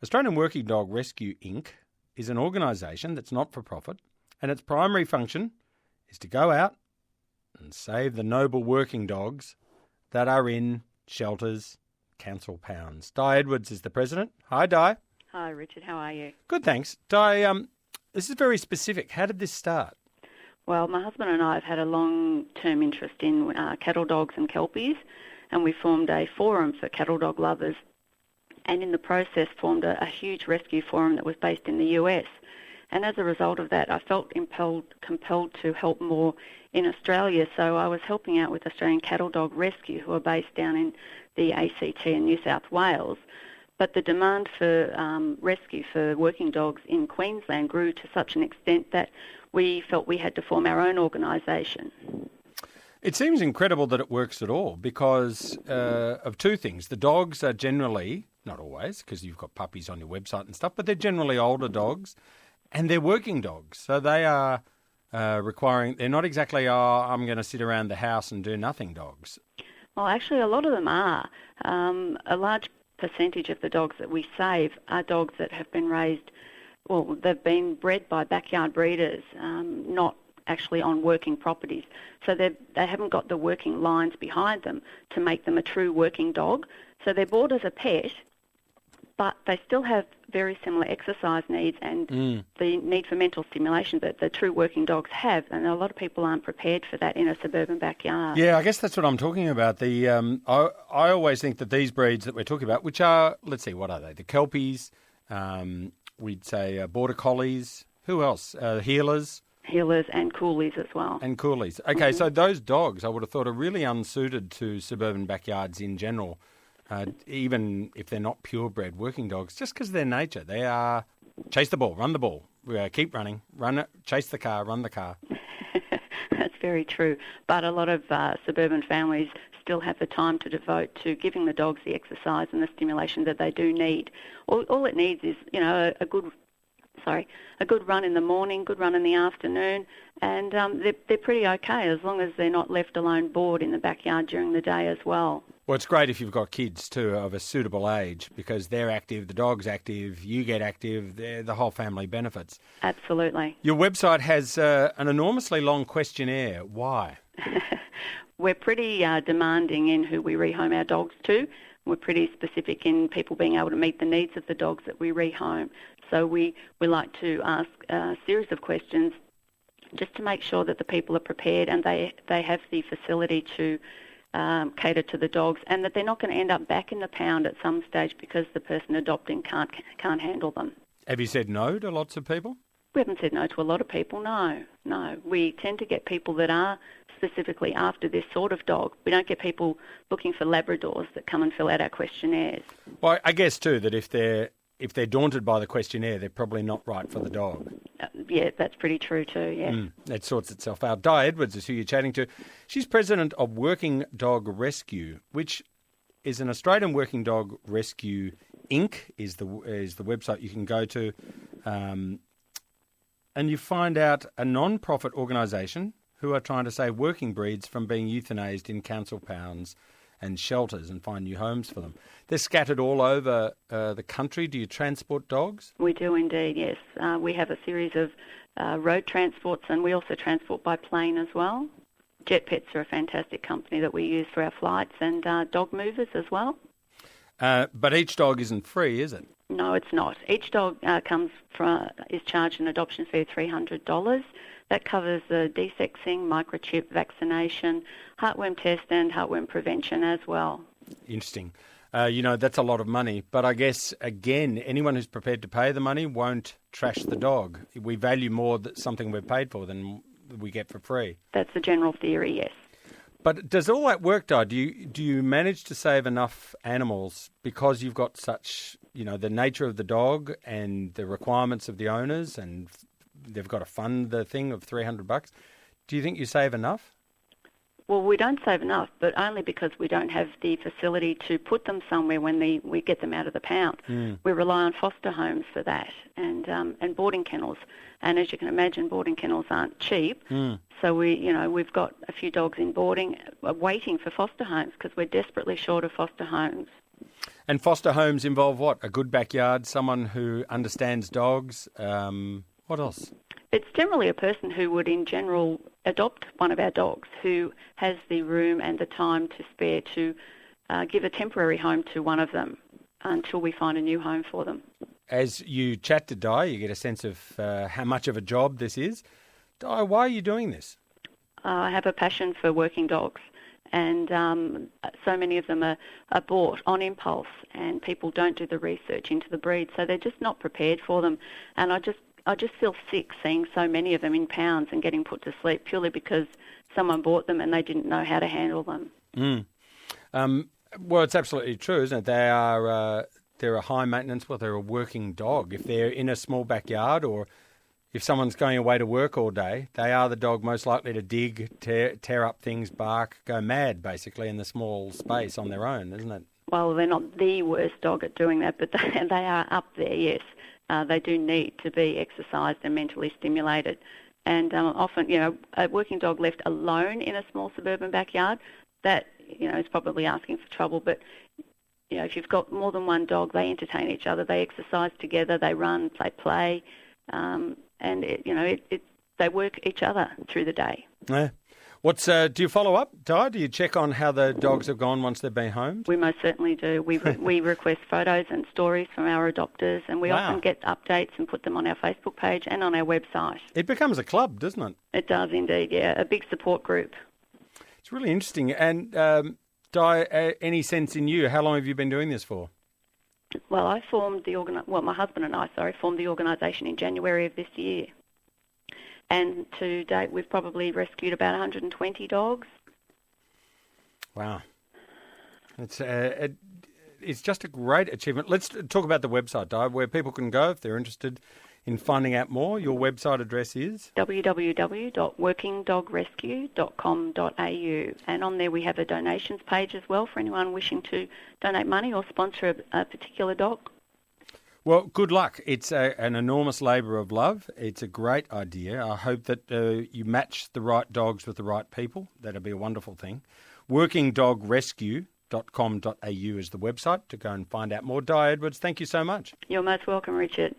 Australian Working Dog Rescue Inc. is an organisation that's not for profit, and its primary function is to go out and save the noble working dogs that are in shelters, council pounds. Di Edwards is the president. Hi, Di. Hi, Richard. How are you? Good, thanks. Di, this is very specific. How did this start? Well, my husband and I have had a long-term interest in cattle dogs and kelpies, and we formed a forum for cattle dog lovers, and in the process formed a huge rescue forum that was based in the US. And as a result of that, I felt compelled to help more in Australia, so I was helping out with Australian Cattle Dog Rescue, who are based down in the ACT and New South Wales. But the demand for rescue for working dogs in Queensland grew to such an extent that we felt we had to form our own organisation. It seems incredible that it works at all because of two things. The dogs are generally, not always, because you've got puppies on your website and stuff, but they're generally older dogs and they're working dogs. So they are they're not exactly, I'm going to sit around the house and do nothing dogs. Well, actually, a lot of them are. A large percentage of the dogs that we save are dogs that have been raised, well, they've been bred by backyard breeders, not actually on working properties. So they haven't got the working lines behind them to make them a true working dog. So they're bought as a pet, but they still have very similar exercise needs and the need for mental stimulation that the true working dogs have. And a lot of people aren't prepared for that in a suburban backyard. Yeah, I guess that's what I'm talking about. I always think that these breeds that we're talking about, which are, let's see, what are they? The Kelpies, we'd say Border Collies. Who else? Heelers. Heelers and Coolies as well. And Coolies. Okay, so those dogs, I would have thought, are really unsuited to suburban backyards in general, even if they're not purebred working dogs, just because of their nature. They are chase the ball, run the ball, keep running, run it, chase the car, run the car. That's very true. But a lot of suburban families still have the time to devote to giving the dogs the exercise and the stimulation that they do need. All it needs is, a good run in the morning, good run in the afternoon, and they're pretty okay as long as they're not left alone bored in the backyard during the day as well. Well, it's great if you've got kids too of a suitable age because they're active, the dog's active, you get active, the whole family benefits. Absolutely. Your website has an enormously long questionnaire. Why? We're pretty demanding in who we rehome our dogs to. We're pretty specific in people being able to meet the needs of the dogs that we rehome. So we like to ask a series of questions just to make sure that the people are prepared and they have the facility to cater to the dogs and that they're not going to end up back in the pound at some stage because the person adopting can't handle them. Have you said no to lots of people? We haven't said no to a lot of people, no. We tend to get people that are specifically after this sort of dog. We don't get people looking for Labradors that come and fill out our questionnaires. Well, I guess too that if they're daunted by the questionnaire, they're probably not right for the dog. Yeah, that's pretty true too, yeah. That sorts itself out. Di Edwards is who you're chatting to. She's president of Working Dog Rescue, which is an Australian Working Dog Rescue Inc. is the website you can go to. And you find out a non-profit organisation who are trying to save working breeds from being euthanased in council pounds and shelters and find new homes for them. They're scattered all over the country. Do you transport dogs? We do indeed, yes. We have a series of road transports and we also transport by plane as well. Jet Pets are a fantastic company that we use for our flights and dog movers as well. But each dog isn't free, is it? No, it's not. Each dog is charged an adoption fee of $300. That covers the desexing, microchip, vaccination, heartworm test and heartworm prevention as well. Interesting. That's a lot of money. But I guess, again, anyone who's prepared to pay the money won't trash the dog. We value more something we're paid for than we get for free. That's the general theory, yes. But does all that work, Di? Do you manage to save enough animals because you've got such, the nature of the dog and the requirements of the owners and they've got to fund the thing of $300? Do you think you save enough? Well, we don't save enough, but only because we don't have the facility to put them somewhere when we get them out of the pound. We rely on foster homes for that and boarding kennels. And as you can imagine, boarding kennels aren't cheap. So we've got a few dogs in boarding waiting for foster homes because we're desperately short of foster homes. And foster homes involve what? A good backyard, someone who understands dogs. What else? It's generally a person who would, in general, adopt one of our dogs, who has the room and the time to spare to give a temporary home to one of them until we find a new home for them. As you chat to Di, you get a sense of how much of a job this is. Di, why are you doing this? I have a passion for working dogs, and so many of them are bought on impulse, and people don't do the research into the breed, so they're just not prepared for them. And I just feel sick seeing so many of them in pounds and getting put to sleep purely because someone bought them and they didn't know how to handle them. Well, it's absolutely true, isn't it? They're a high maintenance, well, they're a working dog. If they're in a small backyard or if someone's going away to work all day, they are the dog most likely to dig, tear up things, bark, go mad, basically, in the small space on their own, isn't it? Well, they're not the worst dog at doing that, but they are up there, yes. They do need to be exercised and mentally stimulated. And often, a working dog left alone in a small suburban backyard, that, is probably asking for trouble. But, if you've got more than one dog, they entertain each other, they exercise together, they run, play, and, they work each other through the day. Yeah. Do you follow up, Di? Do you check on how the dogs have gone once they've been home? We most certainly do. We request photos and stories from our adopters, and we often get updates and put them on our Facebook page and on our website. It becomes a club, doesn't it? It does indeed, yeah, a big support group. It's really interesting. And Di, any sense in you, how long have you been doing this for? Well, my husband and I formed the organisation in January of this year. And to date, we've probably rescued about 120 dogs. Wow. It's just a great achievement. Let's talk about the website, Di, where people can go if they're interested in finding out more. Your website address is? www.workingdogrescue.com.au. And on there we have a donations page as well for anyone wishing to donate money or sponsor a particular dog. Well, good luck. It's an enormous labour of love. It's a great idea. I hope that you match the right dogs with the right people. That'll be a wonderful thing. Workingdogrescue.com.au is the website to go and find out more. Di Edwards, thank you so much. You're most welcome, Richard.